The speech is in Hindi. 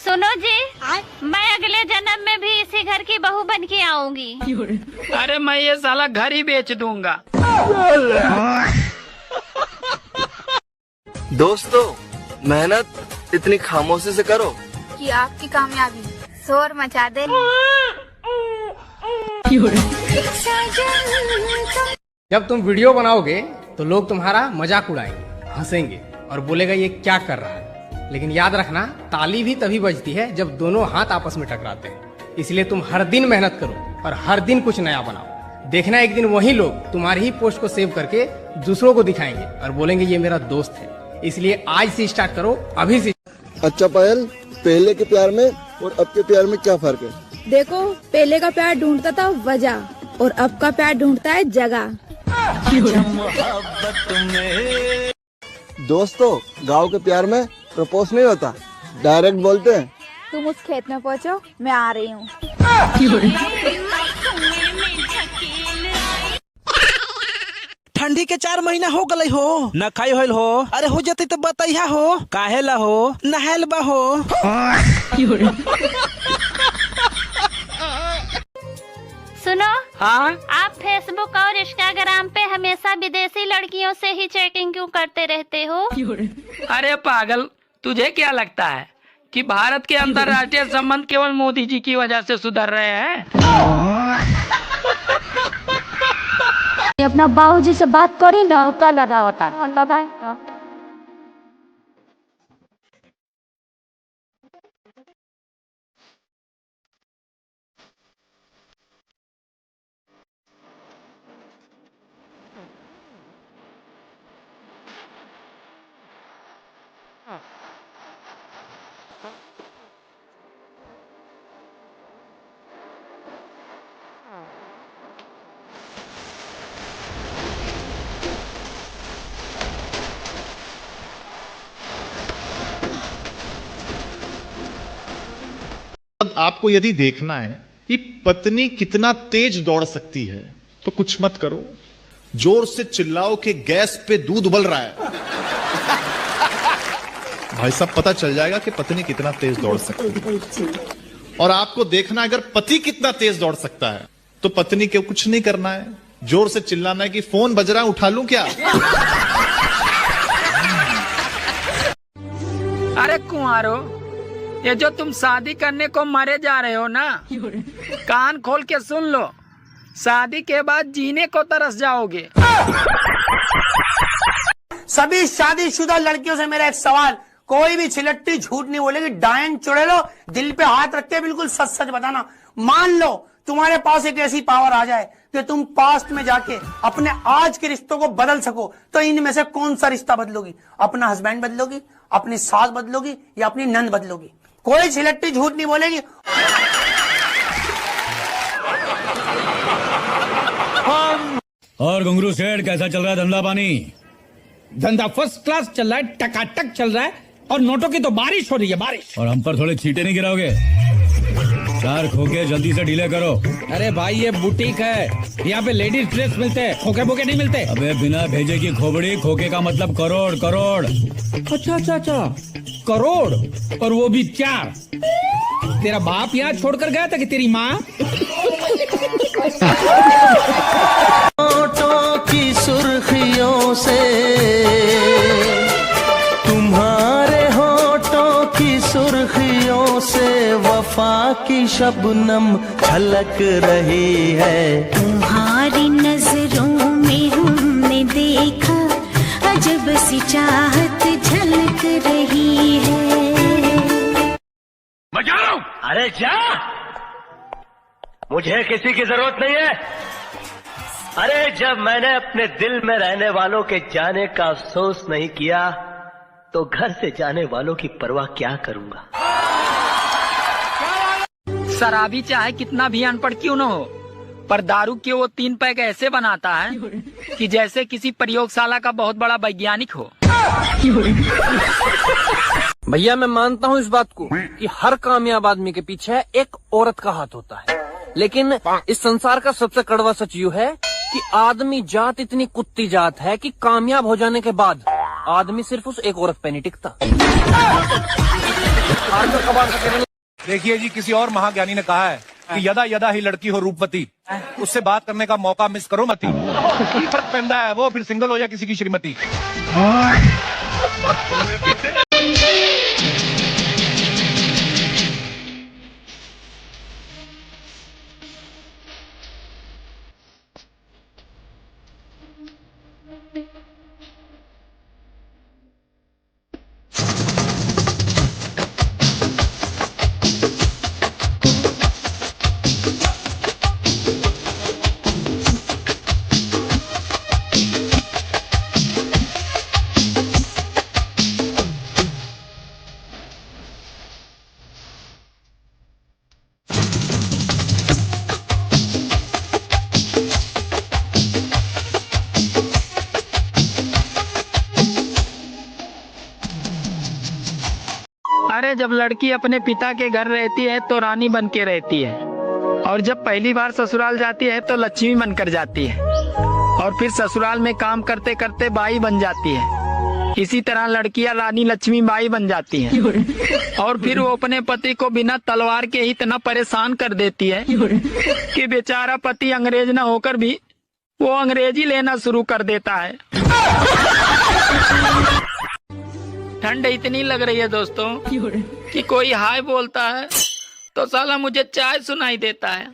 सुनो जी, मैं अगले जन्म में भी इसी घर की बहू बन के आऊंगी। अरे मैं ये साला घर ही बेच दूंगा। दोस्तों, मेहनत इतनी खामोशी से करो कि आपकी कामयाबी शोर मचा दे। जब तुम वीडियो बनाओगे तो लोग तुम्हारा मजाक उड़ाएंगे, हंसेंगे और बोलेगा ये क्या कर रहा है। लेकिन याद रखना, ताली भी तभी बजती है जब दोनों हाथ आपस में टकराते हैं। इसलिए तुम हर दिन मेहनत करो और हर दिन कुछ नया बनाओ। देखना एक दिन वही लोग तुम्हारी ही पोस्ट को सेव करके दूसरों को दिखाएंगे और बोलेंगे ये मेरा दोस्त है। इसलिए आज से स्टार्ट करो, अभी से। अच्छा पायल, पहले के प्यार में और अब के प्यार में क्या फर्क है? देखो, पहले का प्यार ढूंढता था वजह और अब का प्यार ढूंढता है जगह। दोस्तों, गांव के प्यार में प्रपोज नहीं होता, डायरेक्ट बोलते हैं। तुम उस खेत में पहुँचो, मैं आ रही हूँ। ठंडी के 4 महीना हो गई हो, न खाई होल हो। अरे हो जाती तो बताइया हो, काहे ला हो, नहायल बा हो। सुनो, हाँ, आप फेसबुक और इंस्टाग्राम पे हमेशा विदेशी लड़कियों से ही चैटिंग क्यों करते रहते हो? अरे पागल, तुझे क्या लगता है कि भारत के अंतर्राष्ट्रीय संबंध केवल मोदी जी की वजह से सुधर रहे हैं? अपना बाबूजी से बात करी ना, कल लगा होता है। आपको यदि देखना है कि पत्नी कितना तेज दौड़ सकती है तो कुछ मत करो, जोर से चिल्लाओ कि गैस पे दूध उबल रहा है। भाई साहब, पता चल जाएगा कि पत्नी कितना तेज दौड़ सकती है। और आपको देखना, अगर पति कितना तेज दौड़ सकता है तो पत्नी को कुछ नहीं करना है, जोर से चिल्लाना है कि फोन बज रहा है, उठा लूं क्या? अरे कुंवारो, ये जो तुम शादी करने को मरे जा रहे हो ना, कान खोल के सुन लो, शादी के बाद जीने को तरस जाओगे। सभी शादीशुदा लड़कियों से मेरा एक सवाल, कोई भी छिलट्टी झूठ नहीं बोलेगी, डायन चुड़ैलो, दिल पे हाथ रख के बिल्कुल सच सच बताना। मान लो तुम्हारे पास एक ऐसी पावर आ जाए कि तुम पास्ट में जाके अपने आज के रिश्तों को बदल सको, तो इनमें से कौन सा रिश्ता बदलोगी? अपना हस्बैंड बदलोगी, अपनी सास बदलोगी या अपनी नंद बदलोगी? कोई छिलट्टी झूठ नहीं बोलेगी। और घुंगरू सेठ, कैसा चल रहा है धंधा पानी? धंधा फर्स्ट क्लास चल रहा है, टकाटक चल रहा है, और नोटों की तो बारिश हो रही है, बारिश। और हम पर थोड़े छींटे नहीं गिराओगे? 4 खोखे जल्दी से ढीले करो। अरे भाई, ये बुटीक है, यहाँ पे लेडीज ड्रेस मिलते हैं, खोखे बोके नहीं मिलते। अबे बिना भेजे की खोपड़ी, खोखे का मतलब करोड़ करोड़। अच्छा, करोड़, और वो भी 4। तेरा बाप यहाँ छोड़कर गया था कि तेरी माँ? होठों की सुर्खियों से, तुम्हारे होठों की सुर्खियों से वफा की शबनम झलक रही है। तुम्हारी नजरों में हमने देखा अजब सी चाहत झलक रही है। अरे क्या, मुझे किसी की जरूरत नहीं है। अरे जब मैंने अपने दिल में रहने वालों के जाने का अफसोस नहीं किया, तो घर से जाने वालों की परवाह क्या करूंगा? शराबी चाहे कितना भी अनपढ़ क्यों न हो, पर दारू के वो 3 पैक ऐसे बनाता है कि जैसे किसी प्रयोगशाला का बहुत बड़ा वैज्ञानिक हो। भैया, मैं मानता हूँ इस बात को कि हर कामयाब आदमी के पीछे एक औरत का हाथ होता है, लेकिन इस संसार का सबसे कड़वा सच यूँ है कि आदमी जात इतनी कुत्ती जात है कि कामयाब हो जाने के बाद आदमी सिर्फ उस एक औरत पे नहीं टिकता। देखिए जी, किसी और महाज्ञानी ने कहा है कि यदा यदा ही लड़की हो रूपवती, उससे बात करने का मौका मिस करो मती। फर्क पैदा है वो फिर सिंगल हो या किसी की श्रीमती। अरे जब लड़की अपने पिता के घर रहती है तो रानी बन के रहती है, और जब पहली बार ससुराल जाती है तो लक्ष्मी बनकर जाती है, और फिर ससुराल में काम करते करते बाई बन जाती है। इसी तरह लड़कियां रानी लक्ष्मी बाई बन जाती हैं, और फिर वो अपने पति को बिना तलवार के ही इतना परेशान कर देती है कि बेचारा पति अंग्रेज न होकर भी वो अंग्रेजी लेना शुरू कर देता है। ठंड इतनी लग रही है दोस्तों कि कोई हाय बोलता है तो साला मुझे चाय सुनाई देता है।